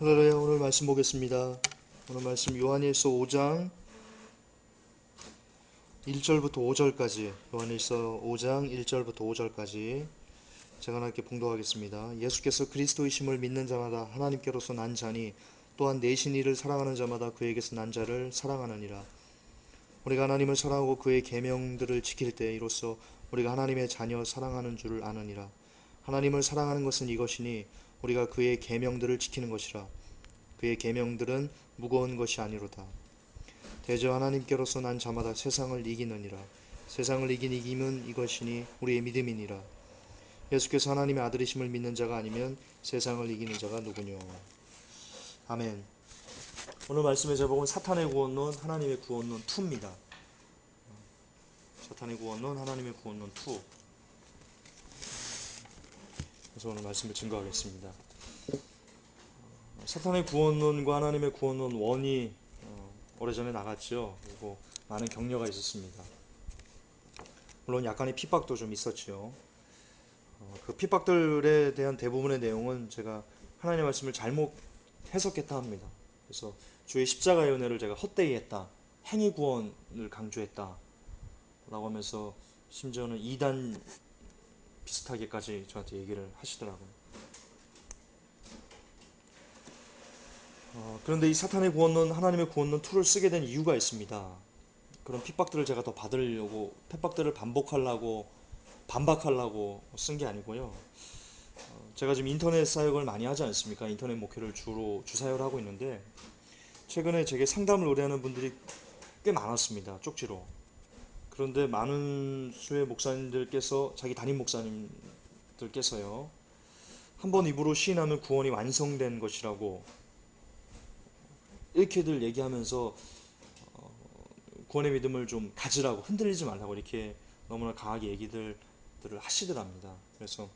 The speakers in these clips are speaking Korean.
할렐루야. 오늘 말씀 보겠습니다. 오늘 말씀 요한일서 5장 1절부터 5절까지, 요한일서 5장 1절부터 5절까지 제가 함께 봉독하겠습니다. 예수께서 그리스도이심을 믿는 자마다 하나님께로서 난 자니 또한 내신 이를 사랑하는 자마다 그에게서 난 자를 사랑하느니라. 우리가 하나님을 사랑하고 그의 계명들을 지킬 때 이로써 우리가 하나님의 자녀 사랑하는 줄을 아느니라. 하나님을 사랑하는 것은 이것이니 우리가 그의 계명들을 지키는 것이라. 그의 계명들은 무거운 것이 아니로다. 대저 하나님께로서 난 자마다 세상을 이기느니라. 세상을 이긴 이김은 이것이니 우리의 믿음이니라. 예수께서 하나님의 아들이심을 믿는 자가 아니면 세상을 이기는 자가 누구뇨. 아멘. 오늘 말씀의 제목은 사탄의 구원론, 하나님의 구원론 2입니다. 사탄의 구원론, 하나님의 구원론 2. 그래서 오늘 말씀을 증거하겠습니다. 사탄의 구원론과 하나님의 구원론 1이 오래전에 나갔죠. 그리고 많은 격려가 있었습니다. 물론 약간의 핍박도 좀 있었죠. 그 핍박들에 대한 대부분의 내용은 제가 하나님의 말씀을 잘못 해석했다 합니다. 그래서 주의 십자가의 은혜를 제가 헛되이 했다, 행위 구원을 강조했다 라고 하면서 심지어는 이단 비슷하게까지 저한테 얘기를 하시더라고요. 그런데 이 사탄의 구원론, 하나님의 구원론 2를 쓰게 된 이유가 있습니다. 그런 핍박들을 제가 더 받으려고, 핍박들을 반박하려고 쓴 게 아니고요. 제가 지금 인터넷 사역을 많이 하지 않습니까? 인터넷 목회를 주로 주사역을 하고 있는데, 최근에 제게 상담을 의뢰하는 분들이 꽤 많았습니다. 쪽지로. 그런데 많은 수의 목사님들께서, 자기 담임 목사님들께서요, 한번 입으로 시인하면 구원이 완성된 것이라고 이렇게들 얘기하면서 구원의 믿음을 좀 가지라고, 흔들리지 말라고 이렇게 너무나 강하게 얘기들을 하시더랍니다. 그래서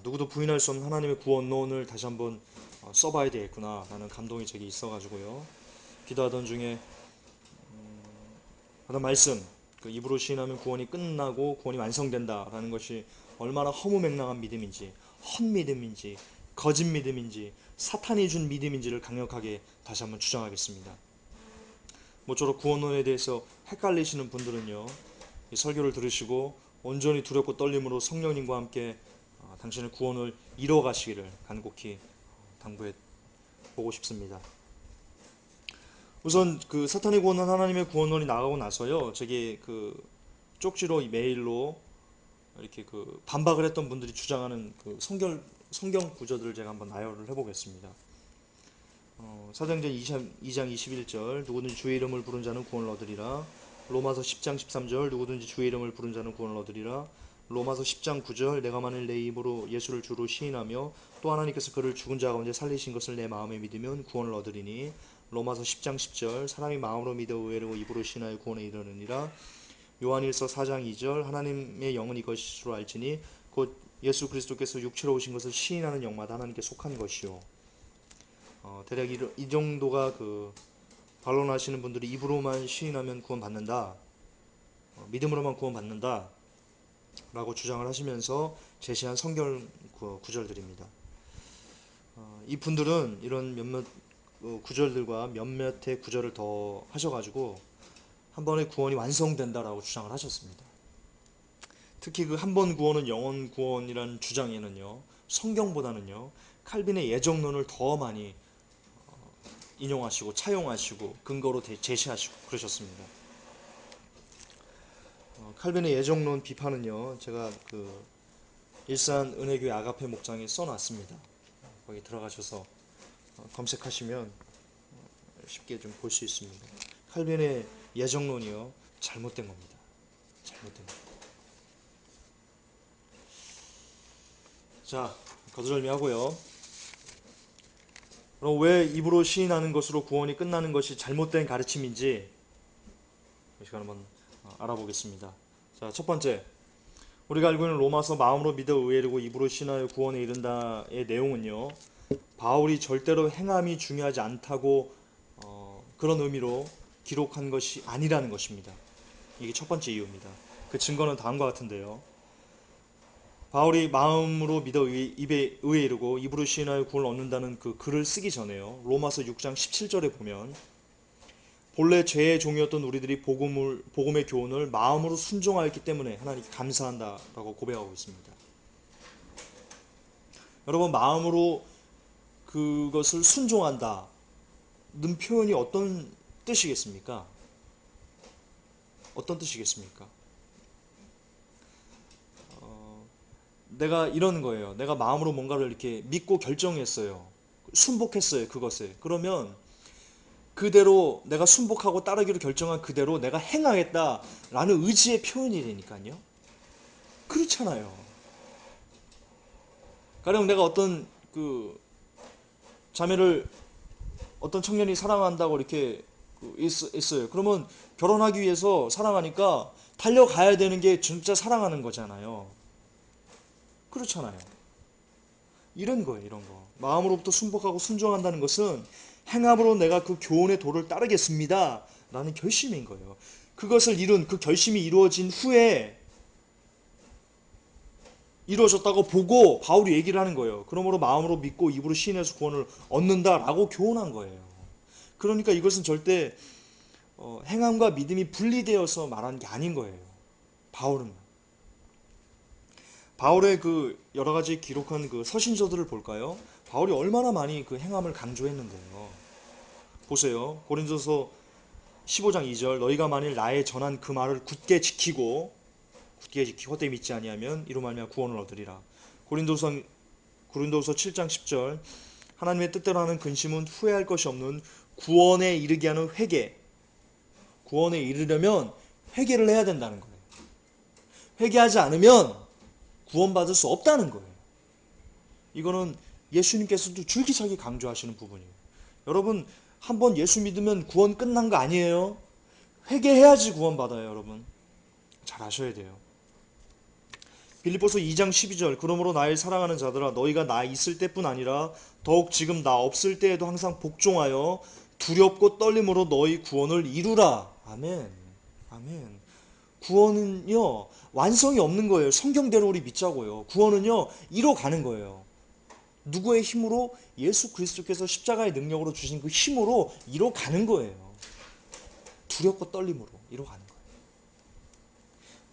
누구도 부인할 수 없는 하나님의 구원론을 다시 한번 써봐야 되겠구나 라는 감동이 제게 있어가지고요, 기도하던 중에 하던 말씀, 그 입으로 시인하면 구원이 끝나고 구원이 완성된다 라는 것이 얼마나 허무맹랑한 믿음인지, 헛믿음인지, 거짓 믿음인지, 사탄이 준 믿음인지를 강력하게 다시 한번 주장하겠습니다. 모쪼록 구원론에 대해서 헷갈리시는 분들은요, 이 설교를 들으시고 온전히 두렵고 떨림으로 성령님과 함께 당신의 구원을 이뤄가시기를 간곡히 당부해 보고 싶습니다. 우선 그 사탄의 구원론, 하나님의 구원론이 나가고 나서요, 제게 그 쪽지로 메일로 이렇게 그 반박을 했던 분들이 주장하는 그 성경 구절들을 제가 한번 나열을 해보겠습니다. 사도행전 2장 21절, 누구든지 주의 이름을 부른 자는 구원을 얻으리라. 로마서 10장 13절, 누구든지 주의 이름을 부른 자는 구원을 얻으리라. 로마서 10장 9절, 내가 만일 내 입으로 예수를 주로 시인하며 또 하나님께서 그를 죽은 자 가운데 살리신 것을 내 마음에 믿으면 구원을 얻으리니. 로마서 10장 10절, 사람이 마음으로 믿어 의뢰하고 입으로 시인하여 구원에 이르느니라. 요한일서 4장 2절, 하나님의 영은 이것으로 알지니 곧 예수 그리스도께서 육체로 오신 것을 시인하는 영마다 하나님께 속한 것이요. 대략 이 정도가 그 반론하시는 분들이 입으로만 시인하면 구원받는다, 믿음으로만 구원받는다 라고 주장을 하시면서 제시한 성경 구절들입니다. 이 분들은 이런 몇몇 구절들과 몇몇의 구절을 더 하셔가지고 한 번의 구원이 완성된다라고 주장을 하셨습니다. 특히 그 한 번 구원은 영원 구원이라는 주장에는요, 성경보다는요 칼빈의 예정론을 더 많이 인용하시고 차용하시고 근거로 제시하시고 그러셨습니다. 칼빈의 예정론 비판은요, 제가 그 일산 은혜교회 아가페 목장에 써놨습니다. 거기 들어가셔서 검색하시면 쉽게 좀 볼 수 있습니다. 칼빈의 예정론이요, 잘못된 겁니다. 잘못된 겁니다. 자, 거두절미하고요. 그럼 왜 입으로 시인하는 것으로 구원이 끝나는 것이 잘못된 가르침인지 이 시간 한번 알아보겠습니다. 자, 첫 번째, 우리가 알고 있는 로마서 마음으로 믿어 의뢰하고 입으로 시인하여 구원에 이른다의 내용은요, 바울이 절대로 행함이 중요하지 않다고 그런 의미로 기록한 것이 아니라는 것입니다. 이게 첫 번째 이유입니다. 그 증거는 다음과 같은데요, 바울이 마음으로 믿어 입에 의에 이르고 입으로 시인하여 구원을 얻는다는 그 글을 쓰기 전에요. 로마서 6장 17절에 보면 본래 죄의 종이었던 우리들이 복음의 교훈을 마음으로 순종하였기 때문에 하나님께 감사한다라고 고백하고 있습니다. 여러분, 마음으로 그것을 순종한다는 표현이 어떤 뜻이겠습니까? 어떤 뜻이겠습니까? 내가 이런 거예요. 내가 마음으로 뭔가를 이렇게 믿고 결정했어요. 순복했어요, 그것에. 그러면 그대로 내가 순복하고 따르기로 결정한 그대로 내가 행하겠다라는 의지의 표현이 되니까요. 그렇잖아요. 가령 내가 어떤 그 자매를 어떤 청년이 사랑한다고 이렇게 있어요. 그러면 결혼하기 위해서 사랑하니까 달려가야 되는 게 진짜 사랑하는 거잖아요. 그렇잖아요. 이런 거예요, 이런 거. 마음으로부터 순복하고 순종한다는 것은 행함으로 내가 그 교훈의 도를 따르겠습니다 라는 결심인 거예요. 그것을 이룬 그 결심이 이루어진 후에 이루어졌다고 보고 바울이 얘기를 하는 거예요. 그러므로 마음으로 믿고 입으로 시인해서 구원을 얻는다라고 교훈한 거예요. 그러니까 이것은 절대 행함과 믿음이 분리되어서 말하는 게 아닌 거예요. 바울의 그 여러 가지 기록한 그 서신서들을 볼까요? 바울이 얼마나 많이 그 행함을 강조했는데요. 보세요. 고린도서 15장 2절 너희가 만일 나의 전한 그 말을 굳게 지키고 헛되이 믿지 아니하면 이로 말미암아 구원을 얻으리라. 고린도서 7장 10절 하나님의 뜻대로 하는 근심은 후회할 것이 없는 구원에 이르게 하는 회개. 구원에 이르려면 회개를 해야 된다는 거예요. 회개하지 않으면 구원받을 수 없다는 거예요. 이거는 예수님께서도 줄기차게 강조하시는 부분이에요. 여러분, 한번 예수 믿으면 구원 끝난 거 아니에요. 회개해야지 구원받아요, 여러분. 잘 아셔야 돼요. 빌립보서 2장 12절 그러므로 나의 사랑하는 자들아 너희가 나 있을 때뿐 아니라 더욱 지금 나 없을 때에도 항상 복종하여 두렵고 떨림으로 너희 구원을 이루라. 아멘. 아멘. 구원은요 완성이 없는 거예요. 성경대로 우리 믿자고요. 구원은요 이뤄가는 거예요. 누구의 힘으로? 예수 그리스도께서 십자가의 능력으로 주신 그 힘으로 이뤄가는 거예요. 두렵고 떨림으로 이뤄가는 거예요.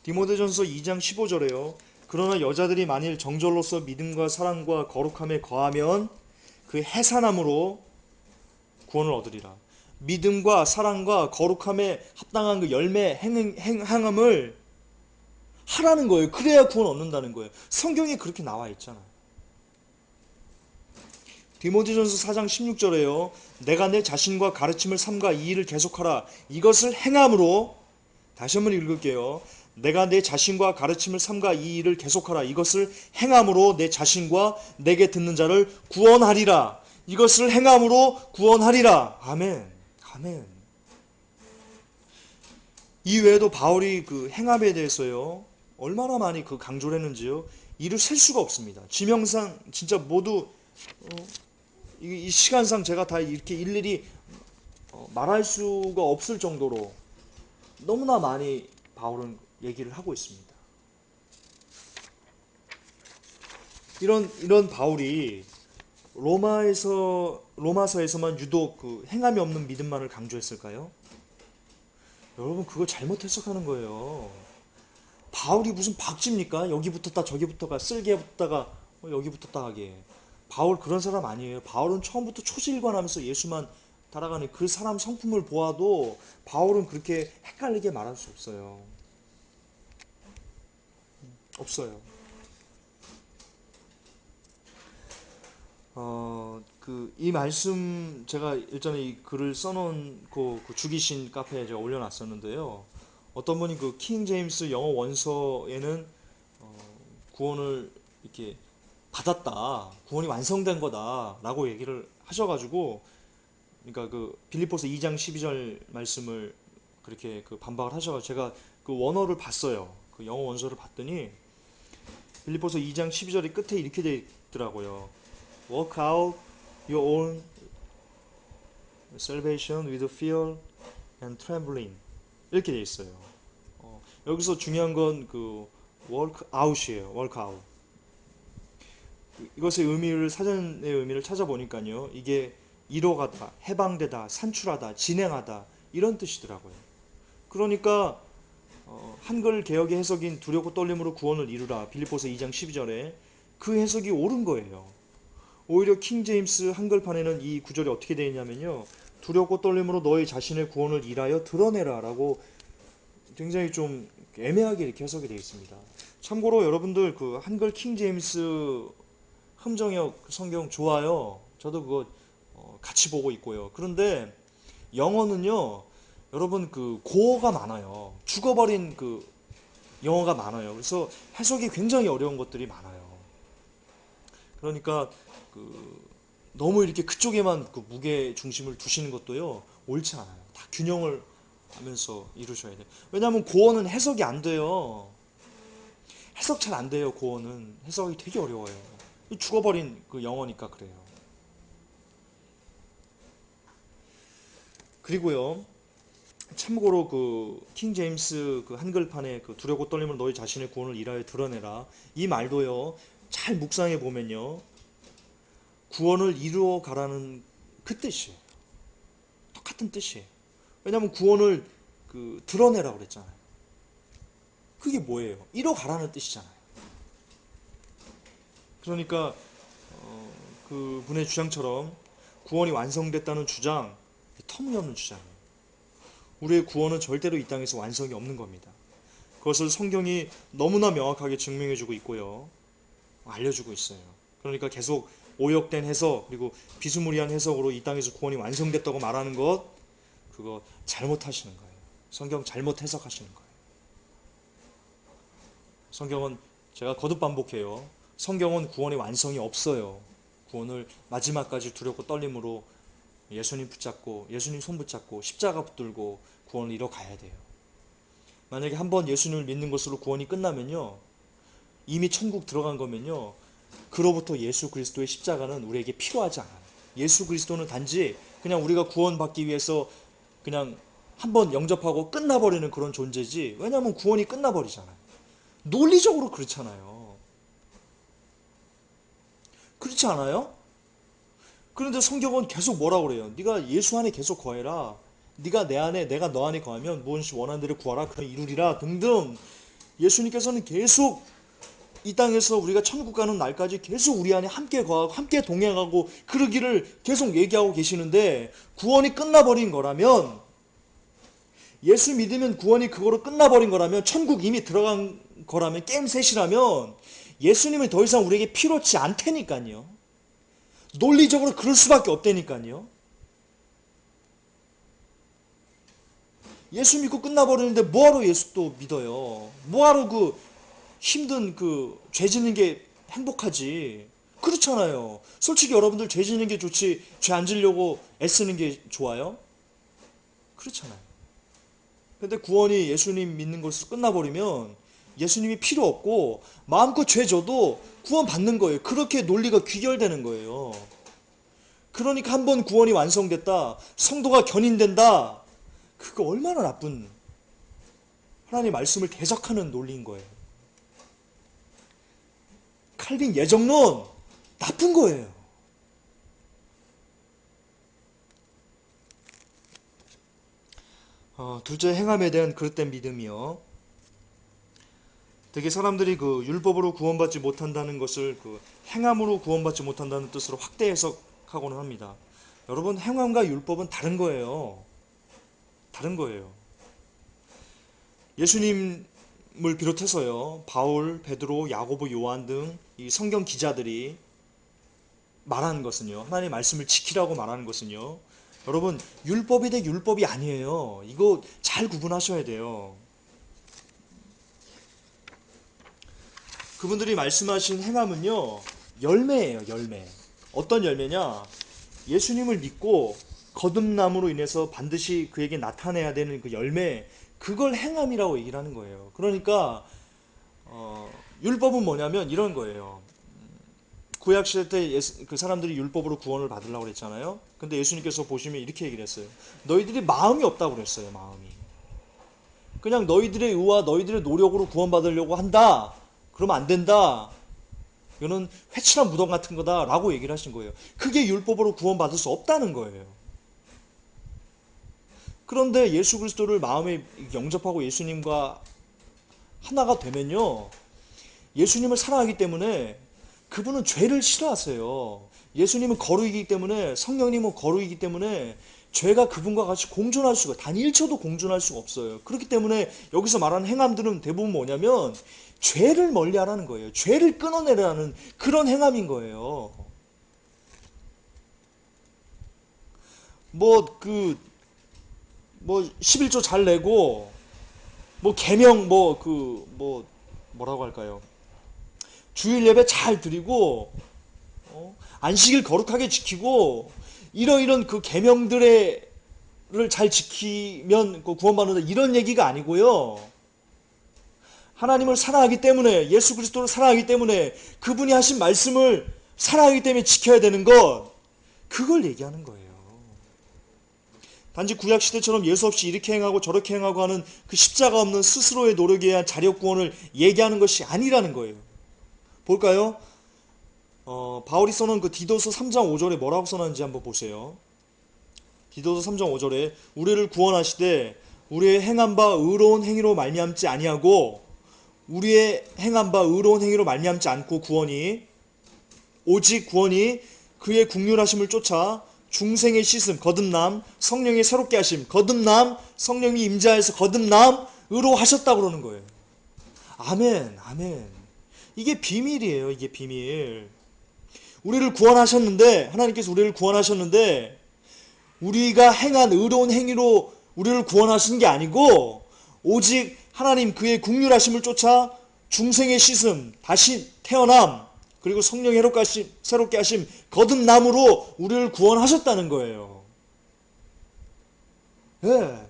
디모데전서 2장 15절에요. 그러나 여자들이 만일 정절로서 믿음과 사랑과 거룩함에 거하면 그 해산함으로 구원을 얻으리라. 믿음과 사랑과 거룩함에 합당한 그 열매 행함을 하라는 거예요. 그래야 구원 얻는다는 거예요. 성경에 그렇게 나와 있잖아요. 디모데전서 4장 16절에요. 내가 내 자신과 가르침을 삼가 이 일을 계속하라. 이것을 행함으로 다시 한번 읽을게요. 내가 내 자신과 가르침을 삼가 이 일을 계속하라. 이것을 행함으로 내 자신과 내게 듣는 자를 구원하리라. 이것을 행함으로 구원하리라. 아멘. 아멘. 이 외에도 바울이 그 행함에 대해서요. 얼마나 많이 그 강조를 했는지요. 이를 셀 수가 없습니다. 지명상 진짜 모두 이 시간상 제가 다 이렇게 일일이 말할 수가 없을 정도로 너무나 많이 바울은 얘기를 하고 있습니다. 이런 바울이 로마서에서만 유독 그 행함이 없는 믿음만을 강조했을까요? 여러분 그거 잘못 해석하는 거예요. 바울이 무슨 박쥐입니까? 여기 붙었다 저기 붙었다 쓸개 붙다가 여기 붙었다 하게. 바울 그런 사람 아니에요. 바울은 처음부터 초지일관하면서 예수만 따라가는 그 사람 성품을 보아도 바울은 그렇게 헷갈리게 말할 수 없어요. 없어요. 이 말씀 제가 일전에 이 글을 써놓은 그 죽이신 카페에 제가 올려놨었는데요. 어떤 분이 그 킹 제임스 영어 원서에는 구원을 이렇게 받았다, 구원이 완성된 거다라고 얘기를 하셔가지고, 그러니까 그 빌립보서 2장 12절 말씀을 그렇게 그 반박을 하셔가지고 제가 그 원어를 봤어요. 그 영어 원서를 봤더니 빌립보서 2장 12절이 끝에 이렇게 돼 있더라고요. Work out your own salvation with fear and trembling. 이렇게 돼 있어요. 여기서 중요한 건 그 work out이에요. work out. 이것의 의미를 사전의 의미를 찾아보니까요. 이게 이뤄가다, 해방되다, 산출하다, 진행하다 이런 뜻이더라고요. 그러니까 한글 개역의 해석인 두렵고 떨림으로 구원을 이루라 빌립보서 2장 12절에 그 해석이 옳은 거예요. 오히려 킹 제임스 한글판에는 이 구절이 어떻게 되어 있냐면요. 두렵고 떨림으로 너희 자신의 구원을 일하여 드러내라 라고 굉장히 좀 애매하게 이렇게 해석이 되어 있습니다. 참고로 여러분들 그 한글 킹 제임스 함정역 성경 좋아요. 저도 그거 같이 보고 있고요. 그런데 영어는요, 여러분 그 고어가 많아요. 죽어버린 그 영어가 많아요. 그래서 해석이 굉장히 어려운 것들이 많아요. 그러니까 그 너무 이렇게 그쪽에만 그 무게 중심을 두시는 것도요 옳지 않아요. 다 균형을 하면서 이루셔야 돼요. 왜냐하면 고어는 해석이 안 돼요. 해석 잘 안 돼요. 고어는 해석이 되게 어려워요. 죽어버린 그 영어니까 그래요. 그리고요. 참고로 그 킹 제임스 그 한글판에 그 두려고 떨림으로 너희 자신의 구원을 일하여 드러내라 이 말도요 잘 묵상해 보면요 구원을 이루어 가라는 그 뜻이에요. 똑같은 뜻이에요. 왜냐하면 구원을 그 드러내라고 그랬잖아요. 그게 뭐예요? 이뤄 가라는 뜻이잖아요. 그러니까 그 분의 주장처럼 구원이 완성됐다는 주장 터무니없는 주장이에요. 우리의 구원은 절대로 이 땅에서 완성이 없는 겁니다. 그것을 성경이 너무나 명확하게 증명해주고 있고요. 알려주고 있어요. 그러니까 계속 오역된 해석 그리고 비스무리한 해석으로 이 땅에서 구원이 완성됐다고 말하는 것 그거 잘못하시는 거예요. 성경 잘못 해석하시는 거예요. 성경은 제가 거듭 반복해요. 성경은 구원의 완성이 없어요. 구원을 마지막까지 두렵고 떨림으로 예수님 붙잡고 예수님 손 붙잡고 십자가 붙들고 구원을 이뤄 가야 돼요. 만약에 한번 예수님을 믿는 것으로 구원이 끝나면요. 이미 천국 들어간 거면요. 그로부터 예수 그리스도의 십자가는 우리에게 필요하지 않아요. 예수 그리스도는 단지 그냥 우리가 구원받기 위해서 그냥 한번 영접하고 끝나버리는 그런 존재지. 왜냐하면 구원이 끝나버리잖아요. 논리적으로 그렇잖아요. 그렇지 않아요? 그런데 성경은 계속 뭐라고 그래요? 네가 예수 안에 계속 거해라. 네가 내 안에 내가 너 안에 거하면 무엇이 원하는 대로 구하라. 그럼 이루리라 등등. 예수님께서는 계속 이 땅에서 우리가 천국 가는 날까지 계속 우리 안에 함께 거하고 함께 동행하고 그러기를 계속 얘기하고 계시는데 구원이 끝나버린 거라면 예수 믿으면 구원이 그거로 끝나버린 거라면 천국 이미 들어간 거라면 게임 셋이라면 예수님이 더 이상 우리에게 필요치 않다니까요. 논리적으로 그럴 수밖에 없다니까요. 예수 믿고 끝나버리는데 뭐하러 예수 또 믿어요. 뭐하러 그 힘든 그 죄 짓는 게 행복하지. 그렇잖아요. 솔직히 여러분들 죄 짓는 게 좋지 죄 안 지려고 애쓰는 게 좋아요? 그렇잖아요. 근데 구원이 예수님 믿는 것으로 끝나버리면 예수님이 필요 없고 마음껏 죄 져도 구원 받는 거예요. 그렇게 논리가 귀결되는 거예요. 그러니까 한 번 구원이 완성됐다. 성도가 견인된다. 그거 얼마나 나쁜 하나님의 말씀을 대적하는 논리인 거예요. 칼빈 예정론 나쁜 거예요. 둘째 행함에 대한 그릇된 믿음이요. 되게 사람들이 그 율법으로 구원받지 못한다는 것을 그 행함으로 구원받지 못한다는 뜻으로 확대 해석하고는 합니다. 여러분 행함과 율법은 다른 거예요. 다른 거예요. 예수님을 비롯해서요. 바울, 베드로, 야고보, 요한 등 이 성경 기자들이 말하는 것은요. 하나님의 말씀을 지키라고 말하는 것은요. 여러분 율법이 대 율법이 아니에요. 이거 잘 구분하셔야 돼요. 그분들이 말씀하신 행함은요. 열매예요. 열매. 어떤 열매냐. 예수님을 믿고 거듭남으로 인해서 반드시 그에게 나타내야 되는 그 열매 그걸 행함이라고 얘기를 하는 거예요. 그러니까 율법은 뭐냐면 이런 거예요. 구약시대 때 그 사람들이 율법으로 구원을 받으려고 그랬잖아요. 근데 예수님께서 보시면 이렇게 얘기를 했어요. 너희들이 마음이 없다고 그랬어요. 마음이. 그냥 너희들의 의와 너희들의 노력으로 구원받으려고 한다. 그러면 안 된다. 이거는 회칠한 무덤 같은 거다라고 얘기를 하신 거예요. 그게 율법으로 구원받을 수 없다는 거예요. 그런데 예수 그리스도를 마음에 영접하고 예수님과 하나가 되면요, 예수님을 사랑하기 때문에 그분은 죄를 싫어하세요. 예수님은 거룩이기 때문에, 성령님은 거룩이기 때문에 죄가 그분과 같이 공존할 수가, 단 1초도 공존할 수가 없어요. 그렇기 때문에 여기서 말하는 행함들은 대부분 뭐냐면 죄를 멀리하라는 거예요. 죄를 끊어내라는 그런 행함인 거예요. 뭐 그 뭐 11조 잘 내고, 뭐 계명 뭐라고 할까요? 주일 예배 잘 드리고, 안식일 거룩하게 지키고, 이런 그 계명들을 잘 지키면 구원받는다, 이런 얘기가 아니고요. 하나님을 사랑하기 때문에, 예수 그리스도를 사랑하기 때문에, 그분이 하신 말씀을 사랑하기 때문에 지켜야 되는 것, 그걸 얘기하는 거예요. 단지 구약 시대처럼 예수 없이 이렇게 행하고 저렇게 행하고 하는 그 십자가 없는 스스로의 노력에 의한 자력 구원을 얘기하는 것이 아니라는 거예요. 볼까요? 바울이 써놓은 그 디도서 3장 5절에 뭐라고 써놨는지 한번 보세요. 디도서 3장 5절에 우리를 구원하시되 우리의 행한 바 의로운 행위로 말미암지 아니하고, 우리의 행한 바 의로운 행위로 말미암지 않고 오직 구원이 그의 국률하심을 쫓아 중생의 씻음 거듭남, 성령의 새롭게 하심 거듭남, 성령이 임재하여서 거듭남으로 하셨다 그러는 거예요. 아멘, 아멘. 이게 비밀이에요. 이게 비밀. 우리를 구원하셨는데, 하나님께서 우리를 구원하셨는데 우리가 행한 의로운 행위로 우리를 구원하신 게 아니고, 오직 하나님 그의 국률하심을 쫓아 중생의 씻음, 다시 태어남, 그리고 성령의 새롭게 하심 거듭남으로 우리를 구원하셨다는 거예요. 네.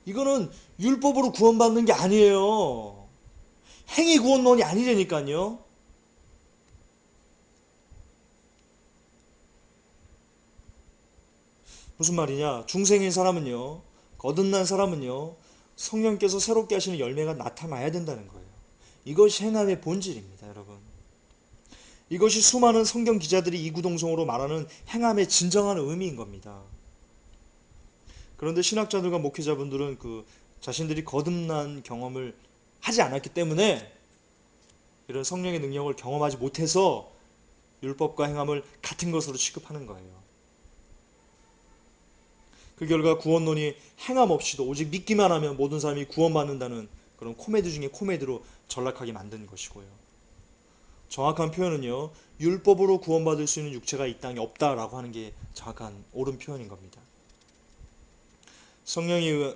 이거는 율법으로 구원받는 게 아니에요. 행위 구원론이 아니라니까요. 무슨 말이냐? 중생인 사람은요, 거듭난 사람은요, 성령께서 새롭게 하시는 열매가 나타나야 된다는 거예요. 이것이 행함의 본질입니다, 여러분. 이것이 수많은 성경 기자들이 이구동성으로 말하는 행함의 진정한 의미인 겁니다. 그런데 신학자들과 목회자분들은 자신들이 거듭난 경험을 하지 않았기 때문에, 이런 성령의 능력을 경험하지 못해서 율법과 행함을 같은 것으로 취급하는 거예요. 그 결과 구원론이 행함 없이도 오직 믿기만 하면 모든 사람이 구원받는다는 그런 코미디 중에 코미디로 전락하게 만든 것이고요. 정확한 표현은요, 율법으로 구원받을 수 있는 육체가 이 땅에 없다라고 하는 게 정확한 옳은 표현인 겁니다. 성령이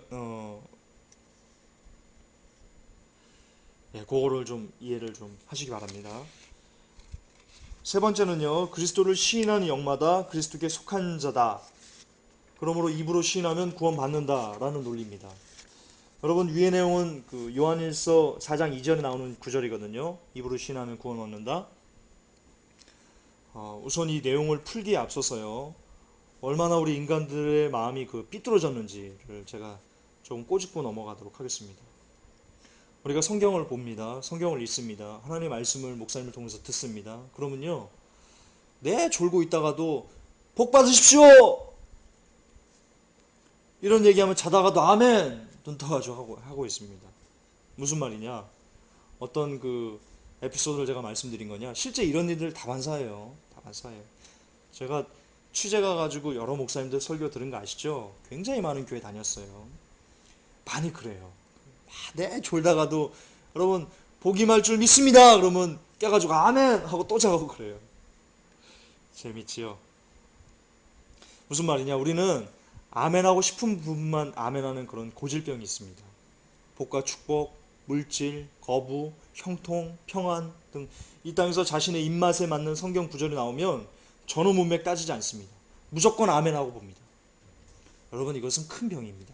그거를 좀 이해를 좀 하시기 바랍니다. 세 번째는요, 그리스도를 시인하는 영마다 그리스도께 속한 자다. 그러므로 입으로 시인하면 구원받는다라는 논리입니다. 여러분, 위의 내용은 요한일서 4장 2절에 나오는 구절이거든요. 입으로 시인하면 구원 얻는다. 우선 이 내용을 풀기에 앞서서요, 얼마나 우리 인간들의 마음이 삐뚤어졌는지를 제가 조금 꼬집고 넘어가도록 하겠습니다. 우리가 성경을 봅니다. 성경을 읽습니다. 하나님의 말씀을 목사님을 통해서 듣습니다. 그러면요, 졸고 있다가도 복 받으십시오! 이런 얘기하면 자다가도 아멘! 눈 떠가지고 하고 있습니다. 무슨 말이냐? 어떤 에피소드를 제가 말씀드린 거냐? 실제 이런 일들 다 반사예요. 다 반사예요. 제가 취재 가가지고 여러 목사님들 설교 들은 거 아시죠? 굉장히 많은 교회 다녔어요. 많이 그래요. 졸다가도 여러분 복임할 줄 믿습니다. 그러면 깨가지고 아멘! 하고 또 자고 그래요. 재밌지요? 무슨 말이냐? 우리는 아멘하고 싶은 부분만 아멘하는 그런 고질병이 있습니다. 복과 축복, 물질, 거부, 형통, 평안 등 이 땅에서 자신의 입맛에 맞는 성경 구절이 나오면 전후 문맥 따지지 않습니다. 무조건 아멘하고 봅니다. 여러분, 이것은 큰 병입니다.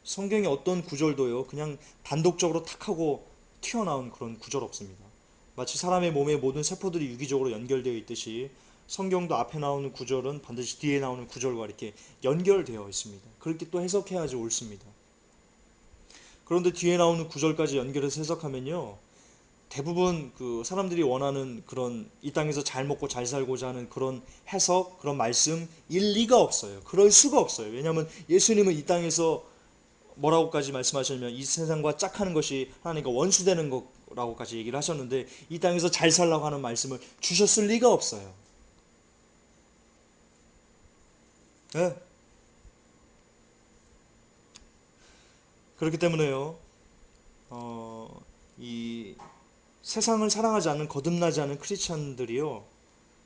성경의 어떤 구절도요, 그냥 단독적으로 탁 하고 튀어나온 그런 구절 없습니다. 마치 사람의 몸의 모든 세포들이 유기적으로 연결되어 있듯이 성경도 앞에 나오는 구절은 반드시 뒤에 나오는 구절과 이렇게 연결되어 있습니다. 그렇게 또 해석해야지 옳습니다. 그런데 뒤에 나오는 구절까지 연결해서 해석하면요, 대부분 그 사람들이 원하는 그런 이 땅에서 잘 먹고 잘 살고자 하는 그런 해석, 그런 말씀 일리가 없어요. 그럴 수가 없어요. 왜냐하면 예수님은 이 땅에서 뭐라고까지 말씀하시냐면 이 세상과 짝하는 것이 하나님과 원수되는 거라고까지 얘기를 하셨는데 이 땅에서 잘 살라고 하는 말씀을 주셨을 리가 없어요. 네? 그렇기 때문에요. 이 세상을 사랑하지 않는 거듭나지 않은 크리스찬들이요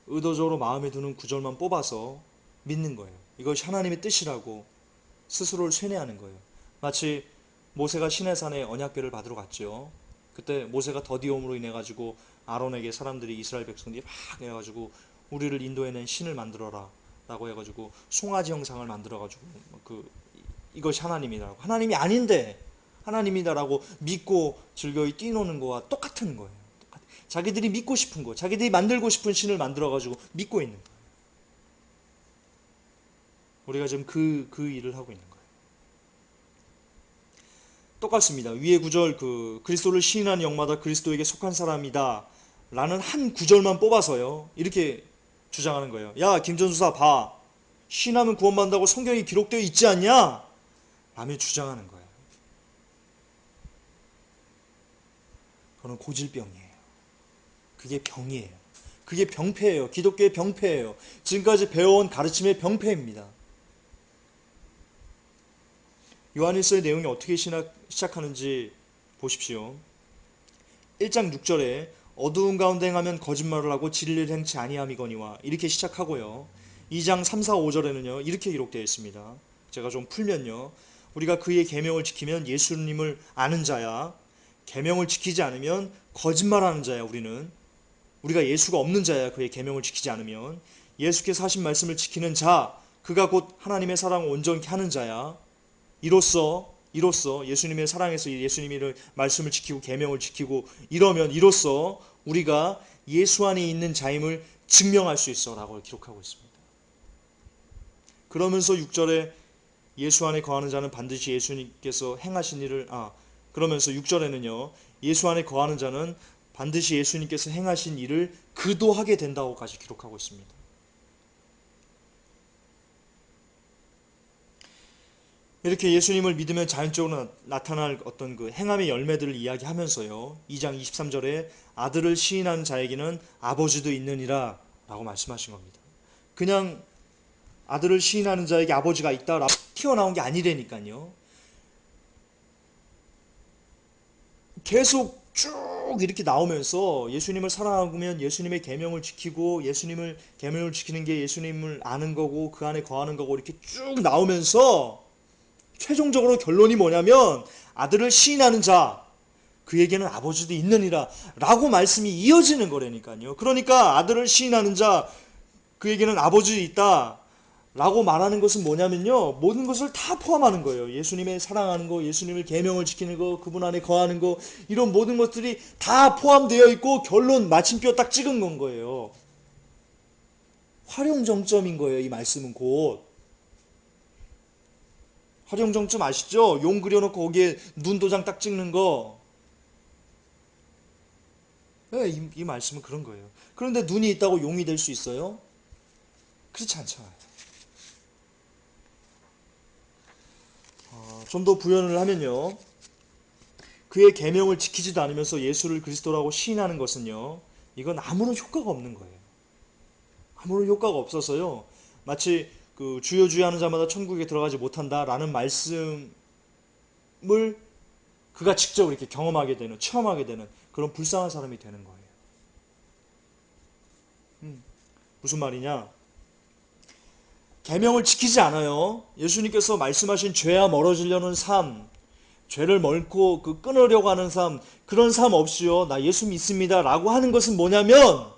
의도적으로 마음에 드는 구절만 뽑아서 믿는 거예요. 이것이 하나님의 뜻이라고 스스로를 쇠뇌하는 거예요. 마치 모세가 시내산에 언약궤를 받으러 갔죠. 그때 모세가 더디움으로 인해 가지고 아론에게 사람들이 이스라엘 백성들이 막 해가지고 우리를 인도해낸 신을 만들어라 라고 해가지고 송아지 형상을 만들어 가지고 이것이 하나님이라고 하나님이 아닌데 하나님이다라고 믿고 즐거이 뛰노는 거와 똑같은 거예요. 자기들이 믿고 싶은 거, 자기들이 만들고 싶은 신을 만들어 가지고 믿고 있는 거예요. 우리가 지금 그 일을 하고 있는 거예요. 똑같습니다. 위의 구절 그리스도를 시인하는 영마다 그리스도에게 속한 사람이다 라는 한 구절만 뽑아서요 이렇게 주장하는 거예요. 야 김전수사 봐, 시인하면 구원받는다고 성경에 기록되어 있지 않냐? 라며 주장하는 거예요. 그건 고질병이에요. 그게 병이에요. 그게 병폐예요. 기독교의 병폐예요. 지금까지 배워온 가르침의 병폐입니다. 요한일서의 내용이 어떻게 시작하는지 보십시오. 1장 6절에 어두운 가운데 행하면 거짓말을 하고 진리를 행치 아니함이거니와 이렇게 시작하고요. 2장 3, 4, 5절에는요 이렇게 기록되어 있습니다. 제가 좀 풀면요. 우리가 그의 계명을 지키면 예수님을 아는 자야. 계명을 지키지 않으면 거짓말하는 자야. 우리가 예수가 없는 자야. 그의 계명을 지키지 않으면 예수께서 하신 말씀을 지키는 자, 그가 곧 하나님의 사랑을 온전히 하는 자야. 이로써 예수님의 사랑에서 예수님의 말씀을 지키고 계명을 지키고 이로써 우리가 예수 안에 있는 자임을 증명할 수 있어라고 기록하고 있습니다. 그러면서 6절에 예수 안에 거하는 자는 반드시 예수님께서 행하신 일을 그러면서 6절에는요. 예수 안에 거하는 자는 반드시 예수님께서 행하신 일을 그도 하게 된다고까지 기록하고 있습니다. 이렇게 예수님을 믿으면 자연적으로 나타날 어떤 그 행함의 열매들을 이야기하면서요. 2장 23절에 아들을 시인하는 자에게는 아버지도 있느니라 라고 말씀하신 겁니다. 그냥 아들을 시인하는 자에게 아버지가 있다라고 튀어나온 게 아니라니까요. 계속 쭉 이렇게 나오면서 예수님을 사랑하면 예수님의 계명을 지키고 예수님을 계명을 지키는 게 예수님을 아는 거고 그 안에 거하는 거고 이렇게 쭉 나오면서 최종적으로 결론이 뭐냐면 아들을 시인하는 자 그에게는 아버지도 있느니라 라고 말씀이 이어지는 거라니까요. 그러니까 아들을 시인하는 자 그에게는 아버지 있다 라고 말하는 것은 뭐냐면요 모든 것을 다 포함하는 거예요. 예수님의 사랑하는 거, 예수님의 계명을 지키는 거, 그분 안에 거하는 거 이런 모든 것들이 다 포함되어 있고 결론 마침표 딱 찍은 건 거예요. 활용정점인 거예요. 이 말씀은 곧 활용정점 아시죠? 용 그려놓고 거기에 눈 도장 딱 찍는 거. 네, 이 말씀은 그런 거예요. 그런데 눈이 있다고 용이 될 수 있어요? 그렇지 않잖아요. 좀 더 부연을 하면요. 그의 계명을 지키지도 않으면서 예수를 그리스도라고 시인하는 것은요. 이건 아무런 효과가 없는 거예요. 아무런 효과가 없어서요. 마치 그 주여 주여 하는 자마다 천국에 들어가지 못한다라는 말씀을 그가 직접 이렇게 경험하게 되는, 체험하게 되는 그런 불쌍한 사람이 되는 거예요. 무슨 말이냐? 계명을 지키지 않아요. 예수님께서 말씀하신 죄와 멀어지려는 삶, 죄를 멀고 끊으려고 하는 삶, 그런 삶 없이요. 나 예수 믿습니다. 라고 하는 것은 뭐냐면,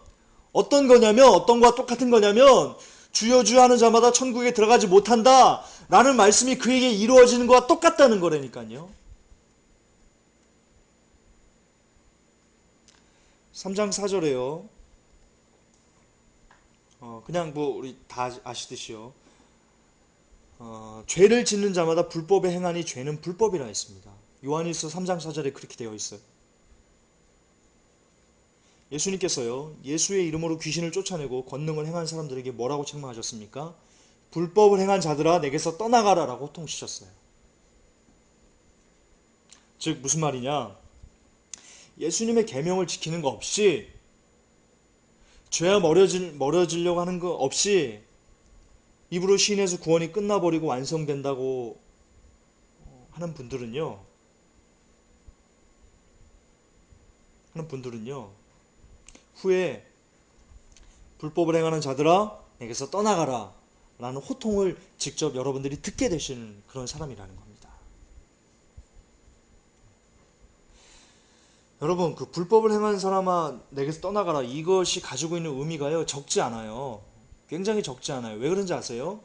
어떤 거냐면, 어떤 거와 똑같은 거냐면, 주여 주여 하는 자마다 천국에 들어가지 못한다. 라는 말씀이 그에게 이루어지는 거와 똑같다는 거라니까요. 3장 4절에요. 그냥 우리 다 아시듯이요. 죄를 짓는 자마다 불법에 행하니 죄는 불법이라 했습니다. 요한일서 3장 4절에 그렇게 되어 있어요. 예수님께서요, 예수의 이름으로 귀신을 쫓아내고 권능을 행한 사람들에게 뭐라고 책망하셨습니까? 불법을 행한 자들아 내게서 떠나가라 라고 호통치셨어요. 즉 무슨 말이냐? 예수님의 계명을 지키는 거 없이, 죄와 멀어지려고 하는 거 없이 입으로 시인해서 구원이 끝나버리고 완성된다고 하는 분들은요, 후에 불법을 행하는 자들아 내게서 떠나가라 라는 호통을 직접 여러분들이 듣게 되시는 그런 사람이라는 겁니다. 여러분, 그 불법을 행하는 사람아 내게서 떠나가라, 이것이 가지고 있는 의미가요 적지 않아요. 굉장히 적지 않아요. 왜 그런지 아세요?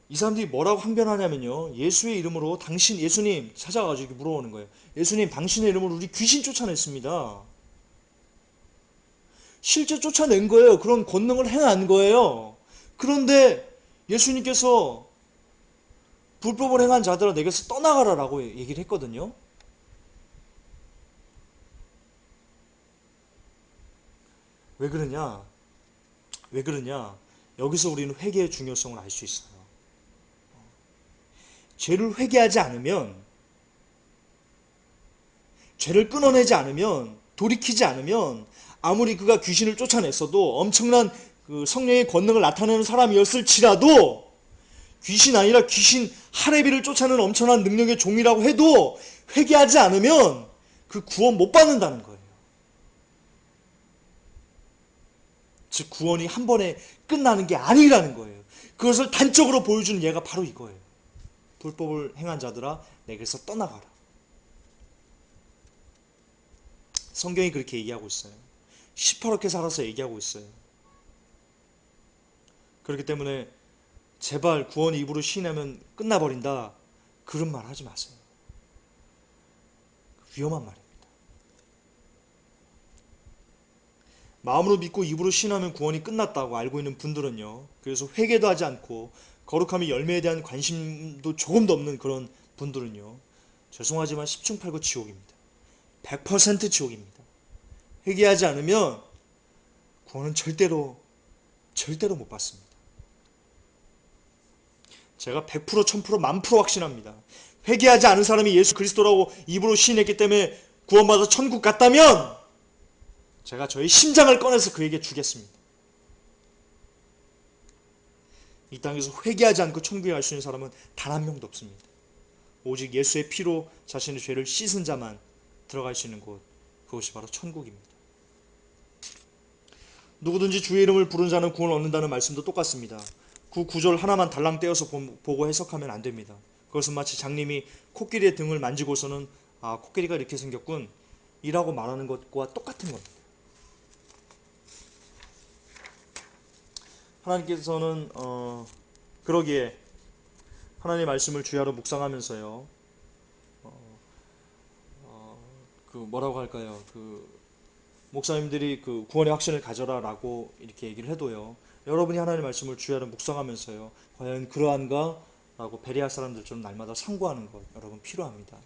이 사람들이 뭐라고 항변하냐면요, 예수의 이름으로 예수님 찾아가지고 이렇게 물어보는 거예요. 예수님, 당신의 이름으로 우리 귀신 쫓아냈습니다. 실제 쫓아낸 거예요. 그런 권능을 행한 거예요. 그런데 예수님께서 불법을 행한 자들아 내게서 떠나가라라고 얘기를 했거든요. 왜 그러냐? 여기서 우리는 회개의 중요성을 알 수 있어요. 죄를 회개하지 않으면, 죄를 끊어내지 않으면, 돌이키지 않으면 아무리 그가 귀신을 쫓아냈어도, 엄청난 그 성령의 권능을 나타내는 사람이었을지라도, 귀신 아니라 귀신 하레비를 쫓아내는 엄청난 능력의 종이라고 해도 회개하지 않으면 그 구원 못 받는다는 거예요. 즉 구원이 한 번에 끝나는 게 아니라는 거예요. 그것을 단적으로 보여주는 예가 바로 이거예요. 불법을 행한 자들아 내게서 떠나가라. 성경이 그렇게 얘기하고 있어요. 시퍼렇게 살아서 얘기하고 있어요. 그렇기 때문에 제발 구원 입으로 시인하면 끝나버린다, 그런 말 하지 마세요. 위험한 말입니다. 마음으로 믿고 입으로 시인하면 구원이 끝났다고 알고 있는 분들은요, 그래서 회개도 하지 않고 거룩함의 열매에 대한 관심도 조금도 없는 그런 분들은요, 죄송하지만 십중팔구 지옥입니다. 100% 지옥입니다. 회개하지 않으면 구원은 절대로 못 받습니다. 제가 100% 1000% 1000% 확신합니다. 회개하지 않은 사람이 예수 그리스도라고 입으로 시인했기 때문에 구원받아 천국 갔다면 제가 저의 심장을 꺼내서 그에게 주겠습니다. 이 땅에서 회개하지 않고 천국에 갈 수 있는 사람은 단 한 명도 없습니다. 오직 예수의 피로 자신의 죄를 씻은 자만 들어갈 수 있는 곳, 그것이 바로 천국입니다. 누구든지 주의 이름을 부르는 자는 구원을 얻는다는 말씀도 똑같습니다. 그 구절 하나만 달랑 떼어서 보고 해석하면 안 됩니다. 그것은 마치 장님이 코끼리의 등을 만지고서는 아, 코끼리가 이렇게 생겼군 이라고 말하는 것과 똑같은 겁니다. 하나님께서는 그러기에 하나님의 말씀을 주야로 묵상하면서요, 그 뭐라고 할까요? 그 목사님들이 그 구원의 확신을 가져라라고 이렇게 얘기를 해도요, 여러분이 하나님의 말씀을 주야로 묵상하면서요, 과연 그러한가? 라고 베레아 사람들처럼 날마다 상고하는 것 여러분 필요합니다.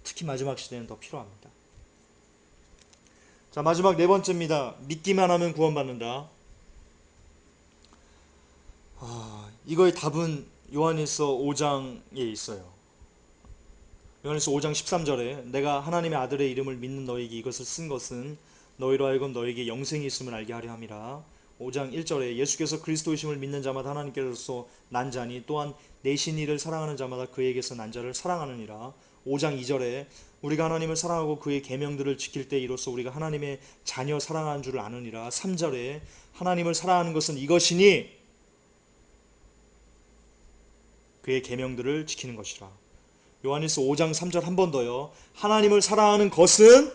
특히 마지막 시대는 더 필요합니다. 자, 마지막 네 번째입니다. 믿기만 하면 구원받는다. 이거의 답은 요한일서 5장에 있어요. 요한일서 5장 13절에 내가 하나님의 아들의 이름을 믿는 너에게 이것을 쓴 것은 너희로 하여금 너에게 영생이 있음을 알게 하려 함이라. 5장 1절에 예수께서 그리스도이심을 믿는 자마다 하나님께로서 난 자니 또한 내신 이를 사랑하는 자마다 그에게서 난 자를 사랑하느니라. 5장 2절에 우리가 하나님을 사랑하고 그의 계명들을 지킬 때 이로써 우리가 하나님의 자녀 사랑하는 줄을 아느니라. 3절에 하나님을 사랑하는 것은 이것이니 그의 계명들을 지키는 것이라. 요한일서 5장 3절 한 번 더요. 하나님을 사랑하는 것은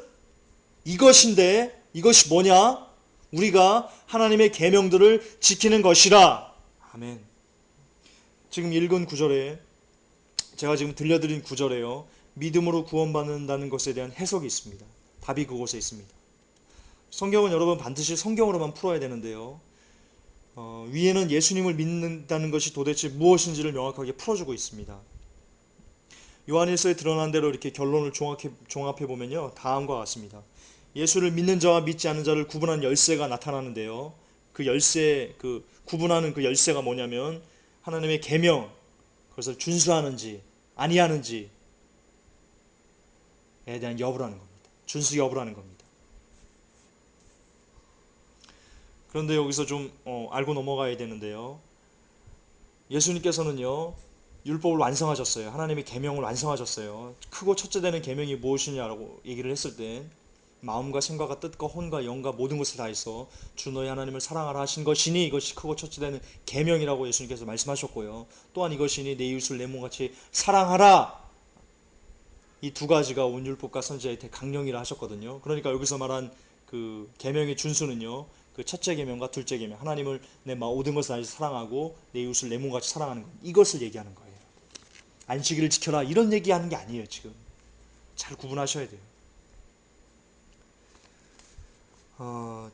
이것인데 이것이 뭐냐? 우리가 하나님의 계명들을 지키는 것이라. 아멘. 지금 읽은 구절에, 제가 지금 들려드린 구절에요, 믿음으로 구원받는다는 것에 대한 해석이 있습니다. 답이 그곳에 있습니다. 성경은 여러분 반드시 성경으로만 풀어야 되는데요, 위에는 예수님을 믿는다는 것이 도대체 무엇인지를 명확하게 풀어주고 있습니다. 요한일서에 드러난 대로 이렇게 결론을 종합해 보면요, 다음과 같습니다. 예수를 믿는 자와 믿지 않는 자를 구분하는 열쇠가 나타나는데요. 그 열쇠, 그 구분하는 그 열쇠가 뭐냐면 하나님의 계명, 그것을 준수하는지 아니하는지에 대한 여부라는 겁니다. 준수 여부라는 겁니다. 그런데 여기서 좀 알고 넘어가야 되는데요. 예수님께서는요, 율법을 완성하셨어요. 하나님의 계명을 완성하셨어요. 크고 첫째 되는 계명이 무엇이냐라고 얘기를 했을 때 마음과 생각과 뜻과 혼과 영과 모든 것을 다해서 주 너희 하나님을 사랑하라 하신 것이니 이것이 크고 첫째 되는 계명이라고 예수님께서 말씀하셨고요. 또한 이것이니 내 이웃을 내 몸같이 사랑하라. 이 두 가지가 온 율법과 선지자의 대강령이라 하셨거든요. 그러니까 여기서 말한 그 계명의 준수는요, 그 첫째 계명과 둘째 계명, 하나님을 내 모든 것을 다해서 사랑하고 내 이웃을 내 몸같이 사랑하는 것, 이것을 얘기하는 거예요. 안식일을 지켜라 이런 얘기하는 게 아니에요. 지금 잘 구분하셔야 돼요.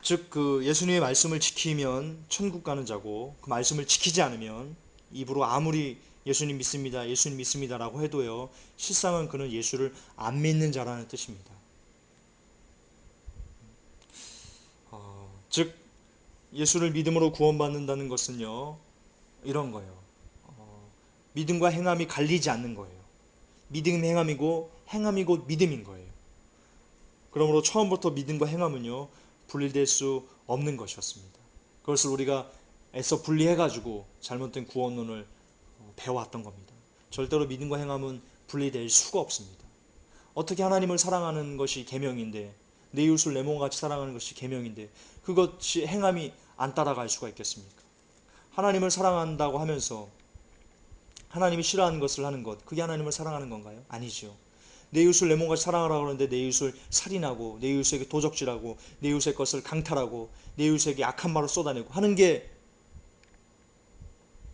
즉 그 예수님의 말씀을 지키면 천국 가는 자고 그 말씀을 지키지 않으면 입으로 아무리 예수님 믿습니다, 예수님 믿습니다라고 해도요, 실상은 그는 예수를 안 믿는 자라는 뜻입니다. 즉 예수를 믿음으로 구원받는다는 것은요, 이런 거예요. 믿음과 행함이 갈리지 않는 거예요. 믿음 행함이고 행함이 곧 믿음인 거예요. 그러므로 처음부터 믿음과 행함은요, 분리될 수 없는 것이었습니다. 그것을 우리가 애써 분리해가지고 잘못된 구원론을 배워왔던 겁니다. 절대로 믿음과 행함은 분리될 수가 없습니다. 어떻게 하나님을 사랑하는 것이 계명인데, 내 이웃을 내 몸같이 사랑하는 것이 계명인데 그것이 행함이 안 따라갈 수가 있겠습니까? 하나님을 사랑한다고 하면서 하나님이 싫어하는 것을 하는 것, 그게 하나님을 사랑하는 건가요? 아니죠. 내 이웃을 내 몸같이 사랑하라 그러는데 내 이웃을 살인하고 내 이웃에게 도적질하고 내 이웃의 것을 강탈하고 내 이웃에게 악한 말을 쏟아내고 하는 게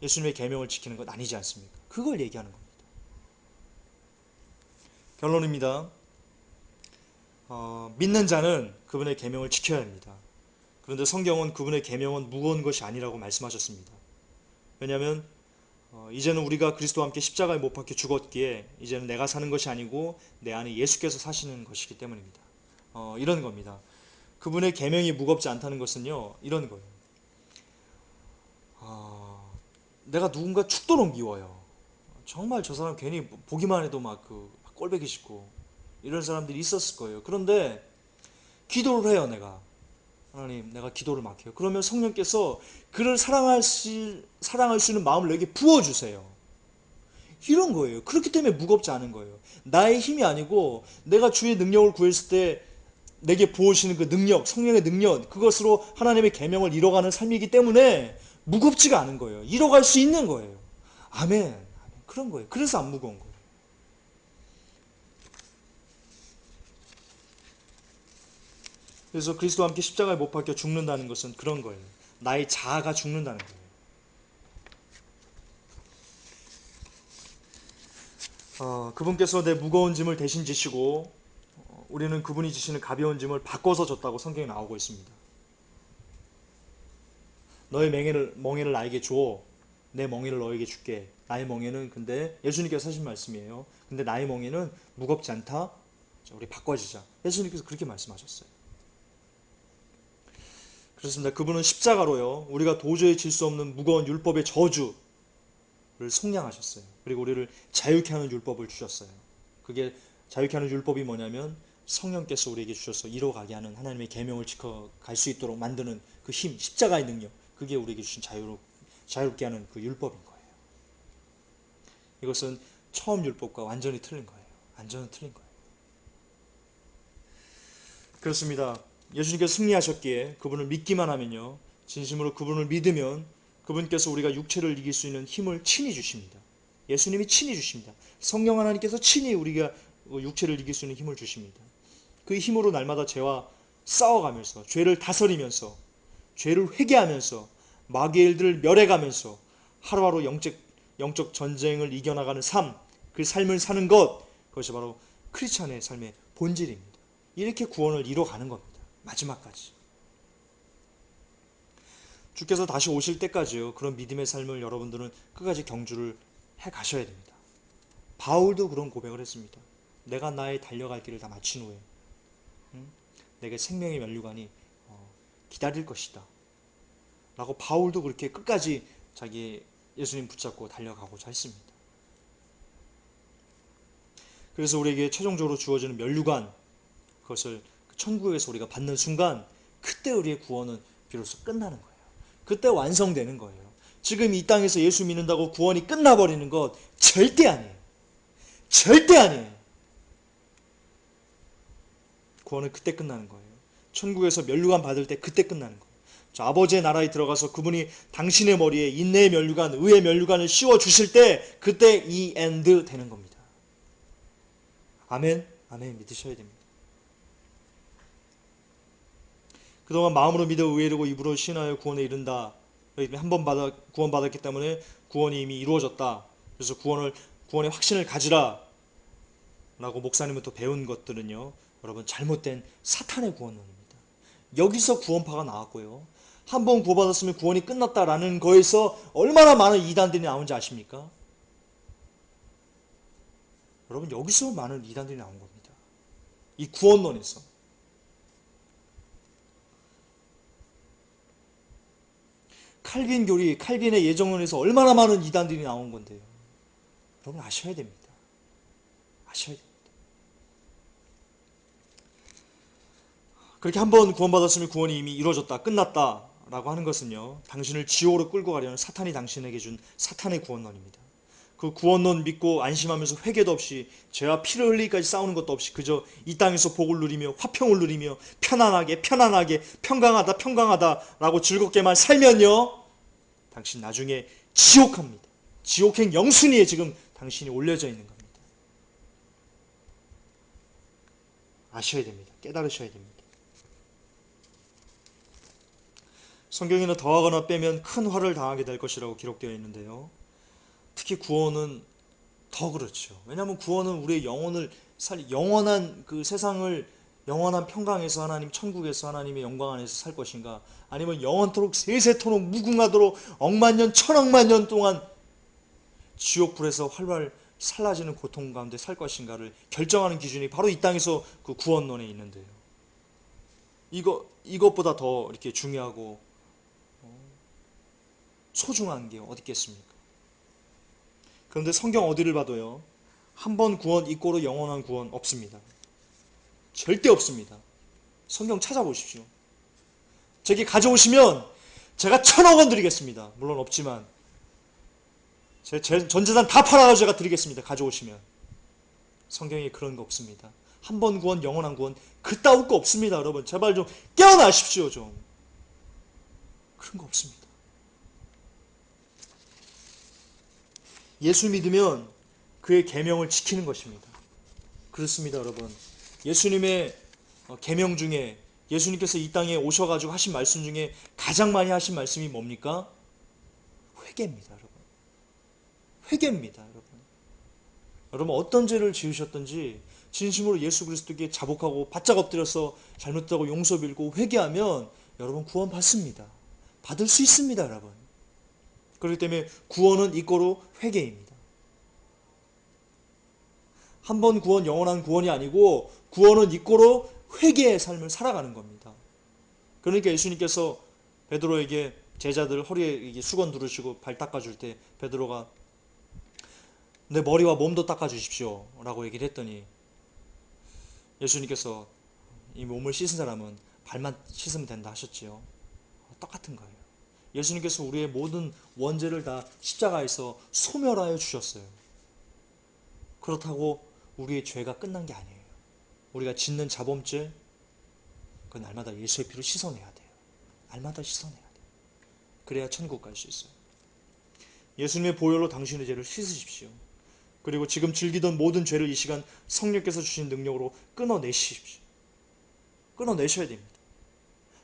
예수님의 계명을 지키는 것 아니지 않습니까? 그걸 얘기하는 겁니다. 결론입니다. 믿는 자는 그분의 계명을 지켜야 합니다. 그런데 성경은 그분의 계명은 무거운 것이 아니라고 말씀하셨습니다. 왜냐하면 이제는 우리가 그리스도와 함께 십자가에 못 박혀 죽었기에 이제는 내가 사는 것이 아니고 내 안에 예수께서 사시는 것이기 때문입니다. 이런 겁니다. 그분의 계명이 무겁지 않다는 것은요, 이런 거예요. 내가 누군가 죽도록 미워요. 정말 저 사람 괜히 보기만 해도 막 꼴보기 싫고 이런 사람들이 있었을 거예요. 그런데 기도를 해요, 내가. 하나님, 내가 기도를 막 해요. 그러면 성령께서 그를 사랑할 수 있는 마음을 내게 부어주세요. 이런 거예요. 그렇기 때문에 무겁지 않은 거예요. 나의 힘이 아니고 내가 주의 능력을 구했을 때 내게 부어주시는 그 능력, 성령의 능력, 그것으로 하나님의 계명을 이뤄가는 삶이기 때문에 무겁지가 않은 거예요. 이뤄갈 수 있는 거예요. 아멘. 그런 거예요. 그래서 안 무거운 거예요. 그래서 그리스도와 함께 십자가에 못 박혀 죽는다는 것은 그런 거예요. 나의 자아가 죽는다는 거예요. 그분께서 내 무거운 짐을 대신 지시고 우리는 그분이 지시는 가벼운 짐을 바꿔서 졌다고 성경에 나오고 있습니다. 너의 멍에를 나에게 줘. 내 멍에를 너에게 줄게. 나의 멍에는 근데 예수님께서 하신 말씀이에요. 근데 나의 멍에는 무겁지 않다. 자, 우리 바꿔지자. 예수님께서 그렇게 말씀하셨어요. 그렇습니다. 그분은 십자가로요, 우리가 도저히 질 수 없는 무거운 율법의 저주를 속량하셨어요. 그리고 우리를 자유케 하는 율법을 주셨어요. 그게 자유케 하는 율법이 뭐냐면 성령께서 우리에게 주셔서 이뤄가게 하는 하나님의 계명을 지켜갈 수 있도록 만드는 그 힘, 십자가의 능력, 그게 우리에게 주신 자유롭게 하는 그 율법인 거예요. 이것은 처음 율법과 완전히 틀린 거예요. 완전히 틀린 거예요. 그렇습니다. 예수님께서 승리하셨기에 그분을 믿기만 하면요, 진심으로 그분을 믿으면 그분께서 우리가 육체를 이길 수 있는 힘을 친히 주십니다. 예수님이 친히 주십니다. 성령 하나님께서 친히 우리가 육체를 이길 수 있는 힘을 주십니다. 그 힘으로 날마다 죄와 싸워가면서 죄를 다스리면서 죄를 회개하면서 마귀의 일들을 멸해가면서 하루하루 영적 전쟁을 이겨나가는 삶, 그 삶을 사는 것, 그것이 바로 크리스찬의 삶의 본질입니다. 이렇게 구원을 이뤄가는 겁니다. 마지막까지. 주께서 다시 오실 때까지요, 그런 믿음의 삶을 여러분들은 끝까지 경주를 해 가셔야 됩니다. 바울도 그런 고백을 했습니다. 내가 나의 달려갈 길을 다 마친 후에 내게 생명의 면류관이 기다릴 것이다. 라고 바울도 그렇게 끝까지 자기 예수님 붙잡고 달려가고자 했습니다. 그래서 우리에게 최종적으로 주어지는 면류관, 그것을 천국에서 우리가 받는 순간 그때 우리의 구원은 비로소 끝나는 거예요. 그때 완성되는 거예요. 지금 이 땅에서 예수 믿는다고 구원이 끝나버리는 것 절대 아니에요. 절대 아니에요. 구원은 그때 끝나는 거예요. 천국에서 면류관 받을 때 그때 끝나는 거예요. 자, 아버지의 나라에 들어가서 그분이 당신의 머리에 인내의 면류관, 의의 면류관을 씌워 주실 때 그때 이 엔드 되는 겁니다. 아멘. 아멘. 믿으셔야 됩니다. 그동안 마음으로 믿어 의에 이르고 입으로 신하여 구원에 이른다. 한 번 구원받았기 때문에 구원이 이미 이루어졌다. 그래서 구원의 확신을 가지라 라고 목사님부터 배운 것들은요, 여러분 잘못된 사탄의 구원론입니다. 여기서 구원파가 나왔고요, 한 번 구원받았으면 구원이 끝났다라는 거에서 얼마나 많은 이단들이 나온지 아십니까? 여러분 여기서 많은 이단들이 나온 겁니다. 이 구원론에서. 칼빈 교리, 칼빈의 예정론에서 얼마나 많은 이단들이 나온 건데요. 여러분 아셔야 됩니다. 아셔야 됩니다. 그렇게 한 번 구원받았으면 구원이 이미 이루어졌다, 끝났다 라고 하는 것은요, 당신을 지옥으로 끌고 가려는 사탄이 당신에게 준 사탄의 구원론입니다. 그 구원론 믿고 안심하면서 회개도 없이 죄와 피를 흘리기까지 싸우는 것도 없이 그저 이 땅에서 복을 누리며 화평을 누리며 편안하게 평강하다 라고 즐겁게만 살면요, 당신 나중에 지옥합니다. 지옥행 영순위에 지금 당신이 올려져 있는 겁니다. 아셔야 됩니다. 깨달으셔야 됩니다. 성경에는 더하거나 빼면 큰 화를 당하게 될 것이라고 기록되어 있는데요, 특히 구원은 더 그렇죠. 왜냐하면 구원은 우리의 영원한 그 세상을 영원한 평강에서 하나님 천국에서 하나님의 영광 안에서 살 것인가, 아니면 영원토록 세세토록 무궁하도록 억만년 천억만년 동안 지옥불에서 활활 살라지는 고통 가운데 살 것인가를 결정하는 기준이 바로 이 땅에서 그 구원론에 있는데요, 이것보다 더 이렇게 중요하고 소중한 게 어디 있겠습니까? 그런데 성경 어디를 봐도요, 한 번 구원 이꼬로 영원한 구원 없습니다. 절대 없습니다. 성경 찾아보십시오. 제게 가져오시면 제가 1,000억 원 드리겠습니다. 물론 없지만 제 전 재산 다 팔아서 제가 드리겠습니다. 가져오시면. 성경에 그런 거 없습니다. 한 번 구원 영원한 구원 그따울 거 없습니다. 여러분 제발 좀 깨어나십시오. 좀 그런 거 없습니다. 예수 믿으면 그의 계명을 지키는 것입니다. 그렇습니다, 여러분. 예수님의 계명 중에, 예수님께서 이 땅에 오셔가지고 하신 말씀 중에 가장 많이 하신 말씀이 뭡니까? 회개입니다, 여러분. 회개입니다, 여러분. 여러분 어떤 죄를 지으셨든지 진심으로 예수 그리스도께 자복하고 바짝 엎드려서 잘못하고 용서 빌고 회개하면 여러분 구원 받습니다. 받을 수 있습니다, 여러분. 그렇기 때문에 구원은 이꼬로 회개입니다. 한 번 구원 영원한 구원이 아니고 구원은 이꼬로 회개의 삶을 살아가는 겁니다. 그러니까 예수님께서 베드로에게 제자들 허리에 수건 두르시고 발 닦아줄 때 베드로가 내 머리와 몸도 닦아주십시오 라고 얘기를 했더니 예수님께서 이 몸을 씻은 사람은 발만 씻으면 된다 하셨지요. 똑같은 거예요. 예수님께서 우리의 모든 원죄를 다 십자가에서 소멸하여 주셨어요. 그렇다고 우리의 죄가 끝난 게 아니에요. 우리가 짓는 자범죄, 그건 날마다 예수의 피로 씻어내야 돼요. 날마다 씻어내야 돼요. 그래야 천국 갈 수 있어요. 예수님의 보혈로 당신의 죄를 씻으십시오. 그리고 지금 즐기던 모든 죄를 이 시간 성령께서 주신 능력으로 끊어내십시오. 끊어내셔야 됩니다.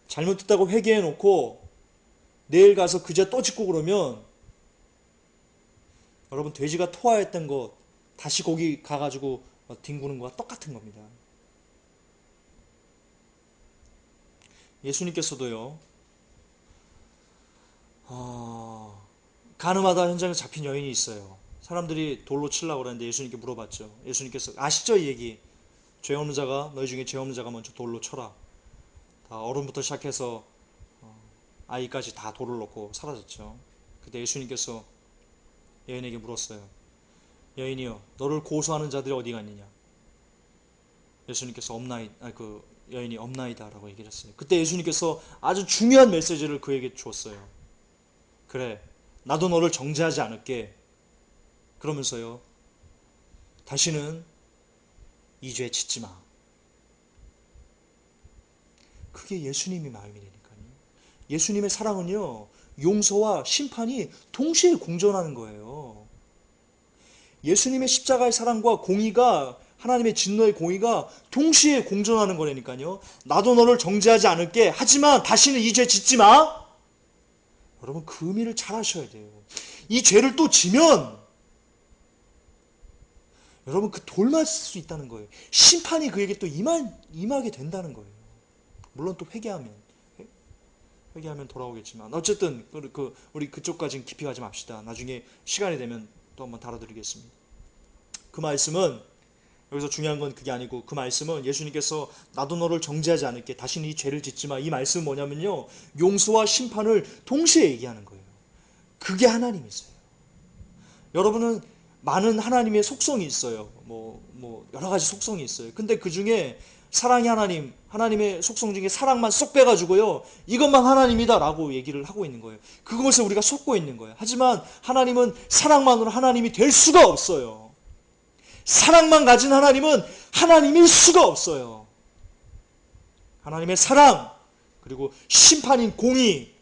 잘못했다고 회개해놓고 내일 가서 그 죄 또 짓고 그러면 여러분 돼지가 토하였던 거 다시 거기 가가지고 뒹구는 거와 똑같은 겁니다. 예수님께서도요, 가늠하다 현장에서 잡힌 여인이 있어요. 사람들이 돌로 치려고 그랬는데 예수님께 물어봤죠. 예수님께서 아시죠 이 얘기? 죄 없는 자가 너희 중에 죄 없는 자가 먼저 돌로 쳐라. 다 어른부터 시작해서 아이까지 다 돌을 놓고 사라졌죠. 그때 예수님께서 여인에게 물었어요. 여인이여, 너를 고소하는 자들이 어디 갔느냐? 예수님께서 여인이 없나이다라고 얘기를 했어요. 그때 예수님께서 아주 중요한 메시지를 그에게 주었어요. 그래, 나도 너를 정죄하지 않을게. 그러면서요, 다시는 이 죄 짓지 마. 그게 예수님의 마음이라니까요. 예수님의 사랑은요, 용서와 심판이 동시에 공존하는 거예요. 예수님의 십자가의 사랑과 공의가, 하나님의 진노의 공의가 동시에 공존하는 거라니까요. 나도 너를 정죄하지 않을게. 하지만 다시는 이 죄 짓지 마. 여러분, 그 의미를 잘 아셔야 돼요. 이 죄를 또 지면 여러분, 그 돌 맞을 수 있다는 거예요. 심판이 그에게 또 임하게 된다는 거예요. 물론 또 회개하면 돌아오겠지만, 어쨌든 우리 그쪽까지는 깊이 가지 맙시다. 나중에 시간이 되면 또 한번 다뤄드리겠습니다. 그 말씀은, 여기서 중요한 건 그게 아니고, 그 말씀은 예수님께서 나도 너를 정죄하지 않을게, 다시는 이 죄를 짓지 마. 이 말씀은 뭐냐면요, 용서와 심판을 동시에 얘기하는 거예요. 그게 하나님이세요. 여러분은 많은 하나님의 속성이 있어요. 여러 가지 속성이 있어요. 근데 그 중에 사랑이 하나님의 속성 중에 사랑만 쏙 빼가지고요, 이것만 하나님이다라고 얘기를 하고 있는 거예요. 그것을 우리가 속고 있는 거예요. 하지만 하나님은 사랑만으로 하나님이 될 수가 없어요. 사랑만 가진 하나님은 하나님일 수가 없어요. 하나님의 사랑, 그리고 심판인 공의,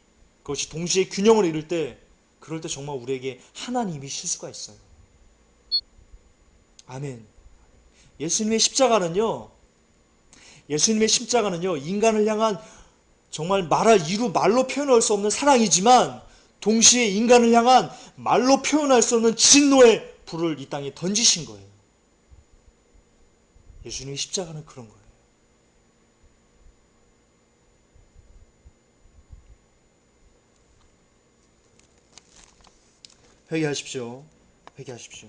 그것이 동시에 균형을 이룰 때, 그럴 때 정말 우리에게 하나님이실 수가 있어요. 아멘. 예수님의 십자가는요, 인간을 향한 정말 말로 표현할 수 없는 사랑이지만, 동시에 인간을 향한 말로 표현할 수 없는 진노의 불을 이 땅에 던지신 거예요. 예수님의 십자가는 그런 거예요. 회개하십시오. 회개하십시오.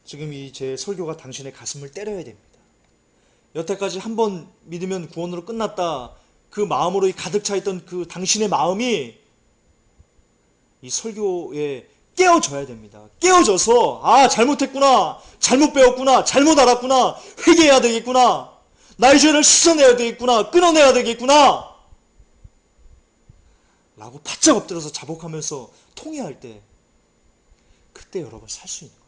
지금 이 제 설교가 당신의 가슴을 때려야 됩니다. 여태까지 한 번 믿으면 구원으로 끝났다, 그 마음으로 가득 차 있던 그 당신의 마음이 이 설교에 깨어져야 됩니다. 깨어져서, 잘못했구나, 잘못 배웠구나, 잘못 알았구나, 회개해야 되겠구나, 나의 죄를 씻어내야 되겠구나, 끊어내야 되겠구나 라고 바짝 엎드려서 자복하면서 통회할 때, 그때 여러분 살 수 있는 겁니다.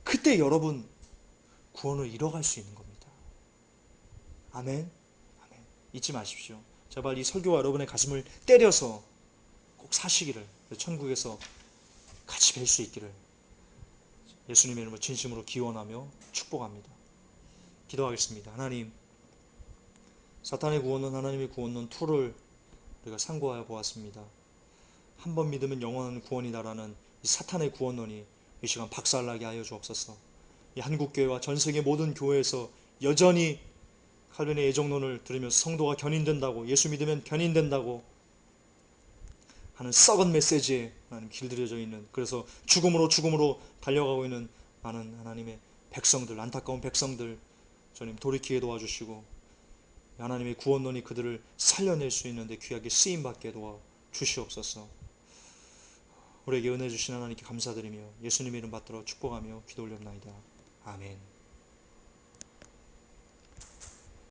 그때 여러분 구원을 이뤄갈 수 있는 겁니다. 아멘. 아멘. 잊지 마십시오. 제발 이 설교가 여러분의 가슴을 때려서 꼭 사시기를, 천국에서 같이 뵐 수 있기를 예수님의 이름으로 진심으로 기원하며 축복합니다. 기도하겠습니다. 하나님, 사탄의 구원론, 하나님의 구원론 2를 우리가 상고하여 보았습니다. 한 번 믿으면 영원한 구원이다라는 이 사탄의 구원론이 이 시간 박살나게 하여 주옵소서. 이 한국교회와 전세계 모든 교회에서 여전히 칼빈의 예정론을 들으면서 성도가 견인된다고, 예수 믿으면 견인된다고 하는 썩은 메시지에 하나님 길들여져 있는, 그래서 죽음으로 달려가고 있는 많은 하나님의 백성들, 안타까운 백성들, 주님 돌이키게 도와주시고, 하나님의 구원론이 그들을 살려낼 수 있는데 귀하게 쓰임받게 도와주시옵소서. 우리에게 은혜 주신 하나님께 감사드리며 예수님의 이름 받들어 축복하며 기도 올렸나이다. 아멘.